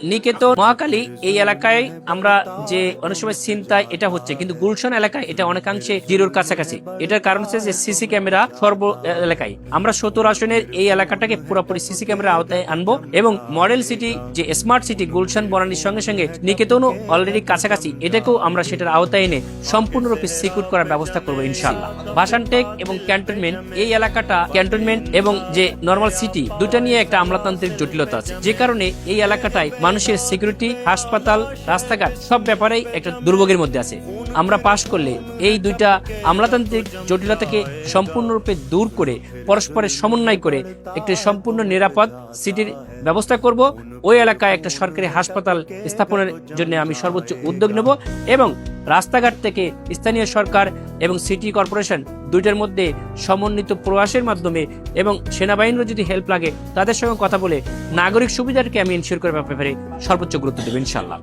নিকেতন মহাখালী এই এলাকায় আমরা যে অনেক সময় ছিনতাই এটা হচ্ছে, কিন্তু গুলশান এলাকায় এটা অনেকাংশে জিরোর কাছাকাছি। এটার কারণ হচ্ছে যে সিসি ক্যামেরা সর্ব এলাকায়। আমরা 17 আসনের এই এলাকাটাকে পুরোপুরি সিসি ক্যামেরা আওতায় আনবো এবং মডেল সিটি যে স্মার্ট সিটি গুলশান বনানীর সঙ্গে সঙ্গে নিকেতনও অলরেডি কাছাকাছি, এটাকেও আমরা সেটার আওতায় এনে সম্পূর্ণরূপে সিকিউর করার ব্যবস্থা করবো ইনশাআল্লাহ। ভাসানটেক এবং ক্যান্টনমেন্ট এই এলাকাটা ক্যান্টনমেন্ট এবং যে নর্মাল সিটি দুটা নিয়ে একটা আমলাতান্ত্রিক জটিলতা আছে, যে কারণে এই এলাকাটায় মানুষের সিকিউরিটি, হাসপাতাল, রাস্তাঘাট সব ব্যাপারেই একটা দুর্ভোগের মধ্যে আছে। আমরা পাশ করলে এই দুইটা আমলাতান্ত্রিক জটিলতাকে সম্পূর্ণরূপে দূর করে পরস্পরের সমন্বয় করে একটি সম্পূর্ণ নিরাপদ সিটির ব্যবস্থা করব। ওই এলাকায় একটা সরকারি হাসপাতাল স্থাপনের জন্য আমি সর্বোচ্চ উদ্যোগ নেব এবং রাস্তাঘাট থেকে স্থানীয় সরকার এবং সিটি কর্পোরেশন দুইটার মধ্যে সমন্বিত প্রয়াসের মাধ্যমে এবং সেনাবাহিনীরও যদি হেল্প লাগে তাদের সঙ্গে কথা বলে নাগরিক সুবিধাকে আমি ইনশিওর করার ব্যাপারে সর্বোচ্চ গুরুত্ব দেব ইনশাআল্লাহ।